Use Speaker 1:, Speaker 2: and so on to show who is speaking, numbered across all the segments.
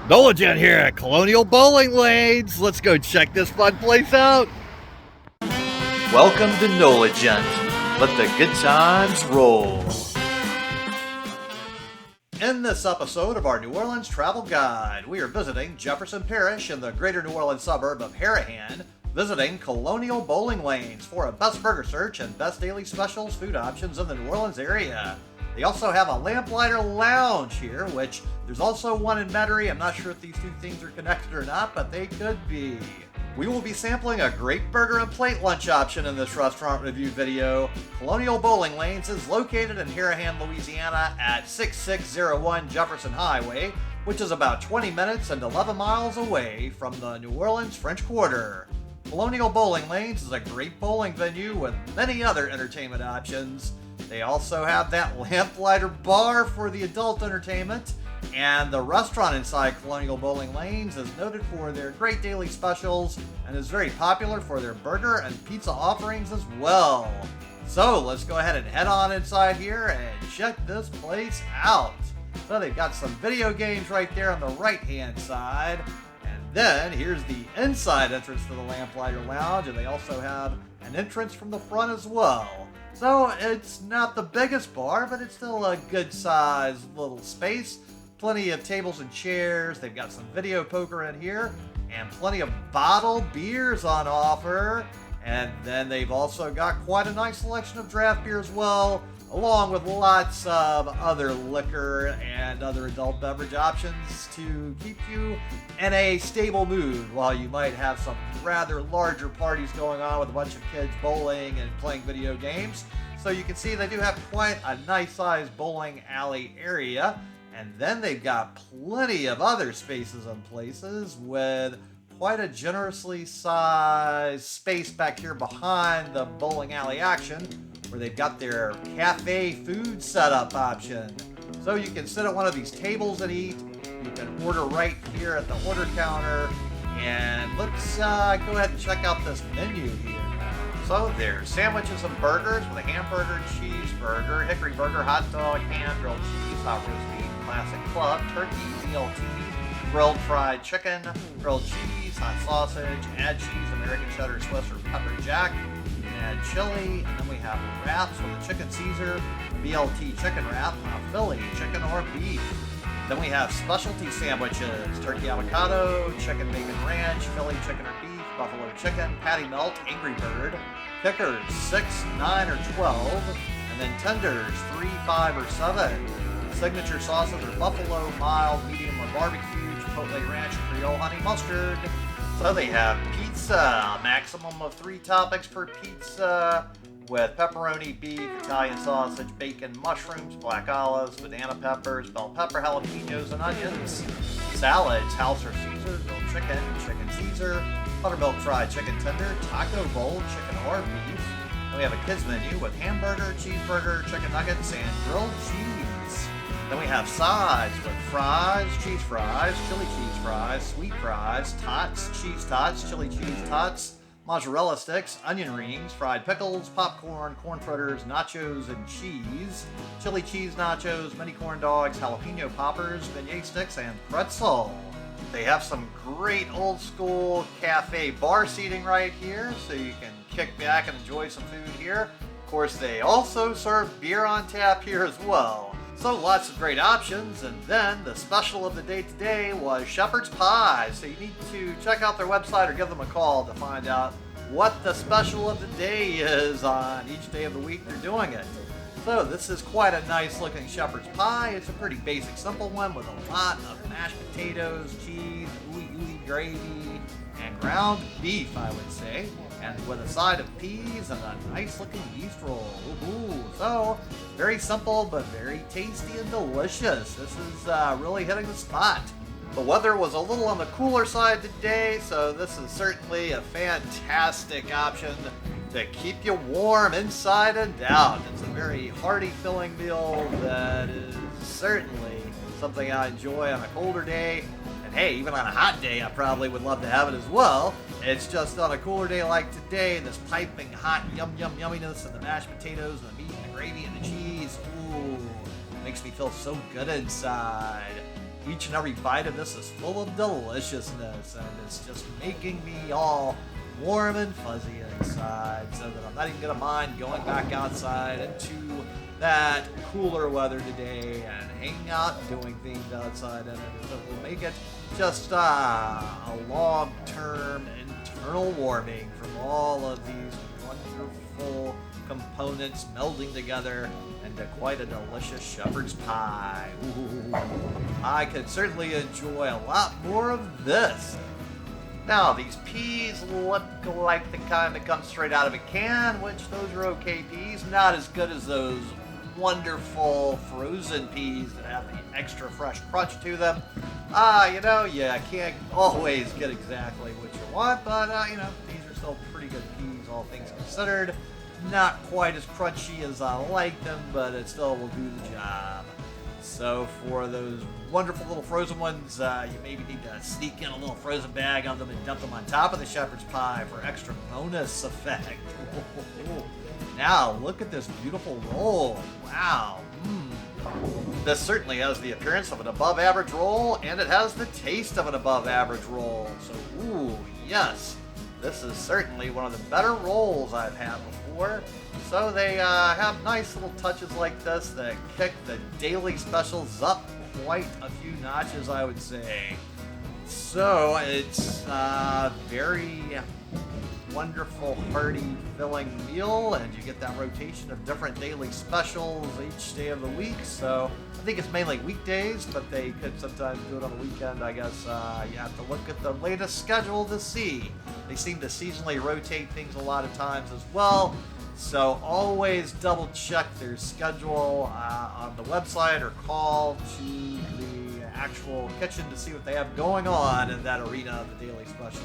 Speaker 1: Nolan here at Colonial Bowling Lanes. Let's go check this fun place out. Welcome to Nolan. Let the good times roll. In this episode of our New Orleans Travel Guide, we are visiting Jefferson Parish in the greater New Orleans suburb of Harahan, visiting Colonial Bowling Lanes for a best burger search and best daily specials food options in the New Orleans area. They also have a Lamplighter Lounge here, which there's also one in Metairie. I'm not sure if these two things are connected or not, but they could be. We will be sampling a great burger and plate lunch option in this restaurant review video. Colonial Bowling Lanes is located in Harahan, Louisiana at 6601 Jefferson Highway, which is about 20 minutes and 11 miles away from the New Orleans French Quarter. Colonial Bowling Lanes is a great bowling venue with many other entertainment options. They also have that Lamplighter bar for the adult entertainment, and the restaurant inside Colonial Bowling Lanes is noted for their great daily specials and is very popular for their burger and pizza offerings as well. So let's go ahead and head on inside here and check this place out. So they've got some video games right there on the right hand side, and then here's the inside entrance to the Lamplighter Lounge, and they also have an entrance from the front as well. So it's not the biggest bar, but it's still a good sized little space. Plenty of tables and chairs. They've got some video poker in here and plenty of bottled beers on offer. And then they've also got quite a nice selection of draft beer as well, along with lots of other liquor and other adult beverage options to keep you in a stable mood while you might have some rather larger parties going on with a bunch of kids bowling and playing video games. So you can see they do have quite a nice sized bowling alley area. And then they've got plenty of other spaces and places with quite a generously sized space back here behind the bowling alley action, where they've got their cafe food setup option. So you can sit at one of these tables and eat. You can order right here at the order counter. And let's go ahead and check out this menu here. So there's sandwiches and burgers with a hamburger, cheeseburger, hickory burger, hot dog, hand grilled cheese, hot roast beef, classic club, turkey, BLT, grilled fried chicken, grilled cheese, hot sausage, add cheese, American cheddar, Swiss, or pepper jack, add chili, and then we have wraps with a chicken Caesar, BLT chicken wrap, Philly, chicken or beef. Then we have specialty sandwiches, turkey avocado, chicken bacon ranch, Philly chicken or beef, buffalo chicken, patty melt, Angry Bird, pickers 6, 9, or 12, and then tenders 3, 5, or 7. Signature sauces are buffalo, mild, medium, or barbecue, chipotle ranch, Creole honey mustard. So they have pizza, a maximum of 3 toppings per pizza, with pepperoni, beef, Italian sausage, bacon, mushrooms, black olives, banana peppers, bell pepper, jalapenos, and onions. Salads, house or Caesar, grilled chicken, chicken Caesar, buttermilk fried chicken tender, taco bowl, chicken or beef. Then we have a kids menu with hamburger, cheeseburger, chicken nuggets, and grilled cheese. Then we have sides with fries, cheese fries, chili cheese fries, sweet fries, tots, cheese tots, chili cheese tots, mozzarella sticks, onion rings, fried pickles, popcorn, corn fritters, nachos and cheese, chili cheese nachos, mini corn dogs, jalapeno poppers, beignet sticks, and pretzel. They have some great old school cafe bar seating right here, so you can kick back and enjoy some food here. Of course, they also serve beer on tap here as well. So lots of great options, and then the special of the day today was shepherd's pie. So you need to check out their website or give them a call to find out what the special of the day is on each day of the week they're doing it. So this is quite a nice looking shepherd's pie. It's a pretty basic, simple one with a lot of mashed potatoes, cheese, ooey gravy, and ground beef, I would say, and with a side of peas and a nice looking yeast roll. Ooh, so very simple but very tasty and delicious. This is really hitting the spot. The weather was a little on the cooler side today, so this is certainly a fantastic option to keep you warm inside and out. It's a very hearty, filling meal that is certainly something I enjoy on a colder day. And hey, even on a hot day, I probably would love to have it as well. It's just on a cooler day like today, this piping hot yumminess and the mashed potatoes and the meat and the gravy and the cheese. Ooh, makes me feel so good inside. Each and every bite of this is full of deliciousness, and it's just making me all warm and fuzzy inside, so that I'm not even gonna mind going back outside into that cooler weather today and hanging out and doing things outside, and it will make it just a long-term internal warming from all of these wonderful components melding together into quite a delicious shepherd's pie. Ooh, I could certainly enjoy a lot more of this. Now, these peas look like the kind that comes straight out of a can, which those are okay peas, not as good as those wonderful frozen peas that have the extra fresh crunch to them. You can't always get exactly what you want, but these are still pretty good peas, all things considered. Not quite as crunchy as I like them, but it still will do the job. So for those wonderful little frozen ones, you maybe need to sneak in a little frozen bag of them and dump them on top of the shepherd's pie for extra bonus effect. Now, look at this beautiful roll. Wow. This certainly has the appearance of an above-average roll, and it has the taste of an above-average roll. So, ooh, yes. This is certainly one of the better rolls I've had before. So they have nice little touches like this that kick the daily specials up quite a few notches, I would say. So it's a very wonderful, hearty, filling meal, and you get that rotation of different daily specials each day of the week. So I think it's mainly weekdays, but they could sometimes do it on the weekend. I guess you have to look at the latest schedule to see. They seem to seasonally rotate things a lot of times as well. So always double check their schedule on the website or call to the actual kitchen to see what they have going on in that arena of the daily specials.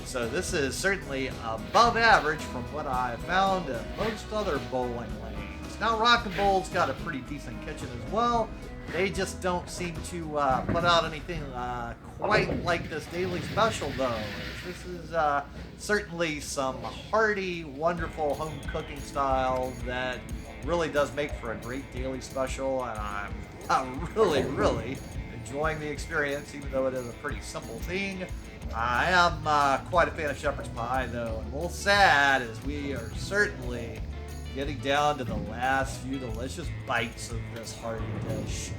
Speaker 1: So this is certainly above average from what I've found at most other bowling lanes. Now Rock and Bowl's got a pretty decent kitchen as well. They just don't seem to put out anything quite like this daily special though. This is certainly some hearty, wonderful home cooking style that really does make for a great daily special, and I'm really enjoying the experience, even though it is a pretty simple thing. I am quite a fan of shepherd's pie though, and a little sad as we are certainly getting down to the last few delicious bites of this hearty dish,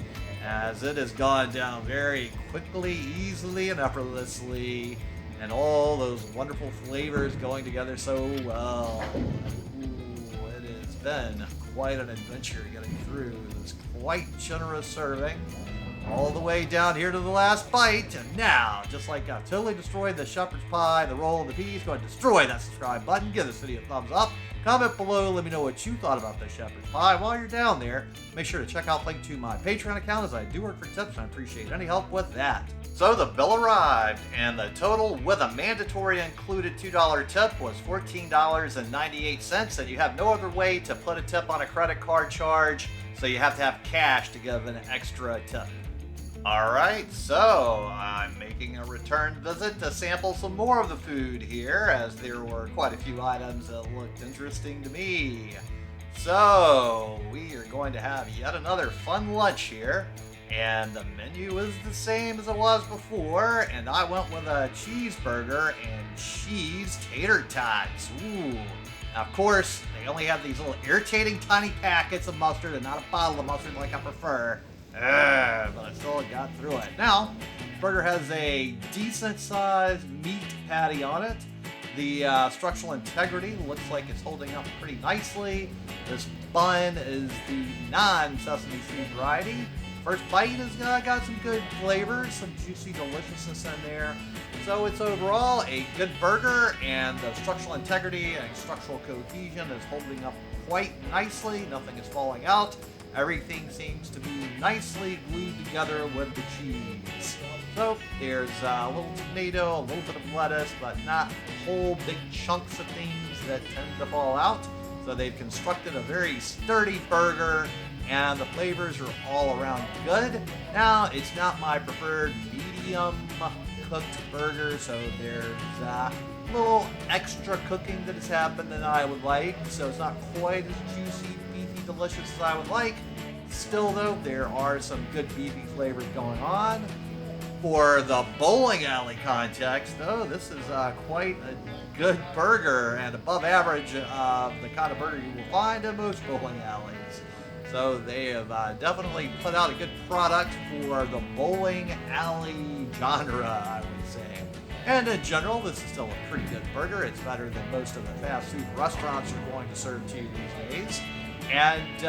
Speaker 1: as it has gone down very quickly, easily, and effortlessly, and all those wonderful flavors going together so well. Ooh, it has been quite an adventure getting through this quite generous serving, all the way down here to the last bite. And now, just like I've totally destroyed the shepherd's pie, the roll, and the peas, go ahead and destroy that subscribe button. Give this video a thumbs up. Comment below, let me know what you thought about the shepherd's pie. While you're down there, make sure to check out the link to my Patreon account, as I do work for tips and I appreciate any help with that. So the bill arrived, and the total with a mandatory included $2 tip was $14.98, and you have no other way to put a tip on a credit card charge, so you have to have cash to give an extra tip. Alright, so I'm making a return visit to sample some more of the food here, as there were quite a few items that looked interesting to me. So, we are going to have yet another fun lunch here, and the menu is the same as it was before, and I went with a cheeseburger and cheese tater tots. Ooh. Now, of course, they only have these little irritating tiny packets of mustard and not a bottle of mustard like I prefer. But I still got through it. Now, this burger has a decent sized meat patty on it. The structural integrity looks like it's holding up pretty nicely. This bun is the non-sesame seed variety. First bite has got some good flavors, some juicy deliciousness in there. So it's overall a good burger, and the structural integrity and structural cohesion is holding up quite nicely. Nothing is falling out. Everything seems to be nicely glued together with the cheese. So there's a little tomato, a little bit of lettuce, but not whole big chunks of things that tend to fall out. So they've constructed a very sturdy burger, and the flavors are all around good. Now, it's not my preferred medium cooked burger, so there's a little extra cooking that has happened than I would like. So it's not quite as juicy, beefy, delicious as I would like. Still though, there are some good beefy flavors going on. For the bowling alley context, though, this is quite a good burger and above average of the kind of burger you will find in most bowling alleys. So they have definitely put out a good product for the bowling alley genre, I would say. And in general, this is still a pretty good burger. It's better than most of the fast food restaurants are going to serve to you these days. And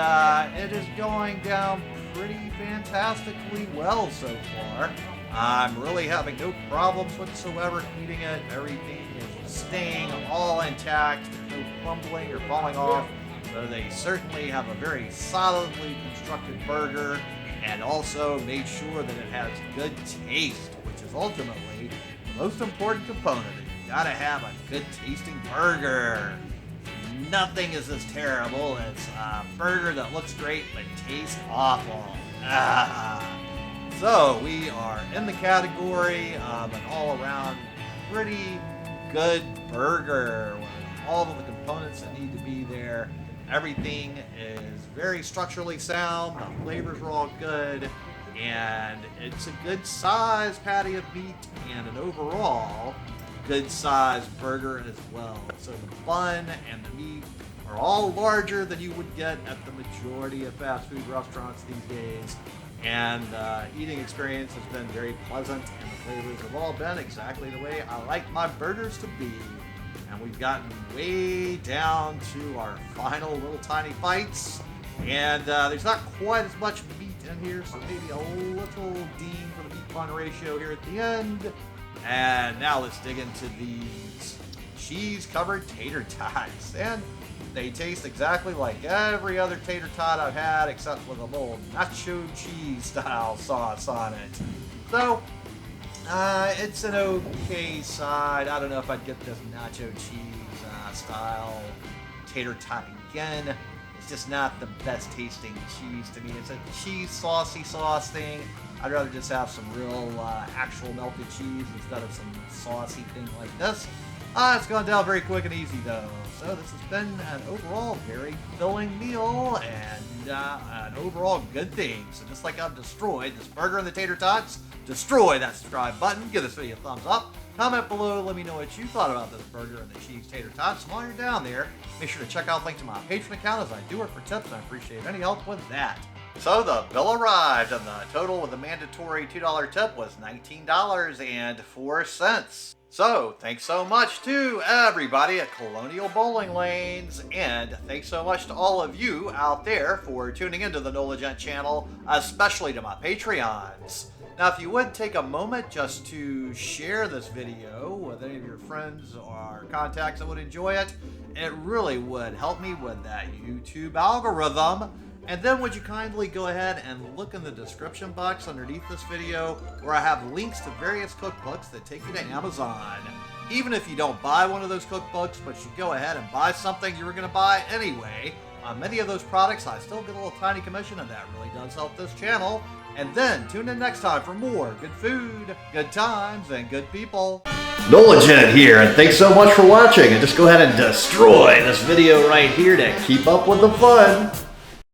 Speaker 1: it is going down pretty fantastically well so far. I'm really having no problems whatsoever eating it. Everything is staying all intact. There's no crumbling or falling off. So they certainly have a very solidly constructed burger, and also made sure that it has good taste, which is ultimately the most important component. You gotta have a good tasting burger. Nothing is as terrible as a burger that looks great but tastes awful. So we are in the category of an all-around pretty good burger with all of the components that need to be there. Everything is very structurally sound, the flavors are all good, and it's a good size patty of meat and an overall good sized burger as well. So the bun and the meat are all larger than you would get at the majority of fast food restaurants these days. And eating experience has been very pleasant, and the flavors have all been exactly the way I like my burgers to be. And we've gotten way down to our final little tiny bites, and there's not quite as much meat in here, so maybe a little dean for the meat bun ratio here at the end. And now let's dig into these cheese-covered tater tots. And they taste exactly like every other tater tot I've had, except with a little nacho cheese style sauce on it. So, it's an okay side. I don't know if I'd get this nacho cheese style tater tot again. It's just not the best tasting cheese to me. It's a cheese saucy sauce thing. I'd rather just have some real actual melted cheese instead of some saucy thing like this. It's gone down very quick and easy though. So this has been an overall very filling meal and an overall good thing. So just like I've destroyed this burger and the tater tots, destroy that subscribe button, give this video a thumbs up, comment below, let me know what you thought about this burger and the cheese tater tots. And while you're down there, make sure to check out the link to my Patreon account as I do it for tips, and I appreciate any help with that. So the bill arrived, and the total with the mandatory $2 tip was $19.04. So thanks so much to everybody at Colonial Bowling Lanes, and thanks so much to all of you out there for tuning into the NOLA Gent channel, especially to my Patreons. Now, if you would take a moment just to share this video with any of your friends or contacts that would enjoy it, it really would help me with that YouTube algorithm. And then would you kindly go ahead and look in the description box underneath this video where I have links to various cookbooks that take you to Amazon. Even if you don't buy one of those cookbooks, but you go ahead and buy something you were going to buy anyway, on many of those products I still get a little tiny commission, and that really does help this channel. And then tune in next time for more good food, good times, and good people. NOLA Gent here, and thanks so much for watching. And just go ahead and destroy this video right here to keep up with the fun.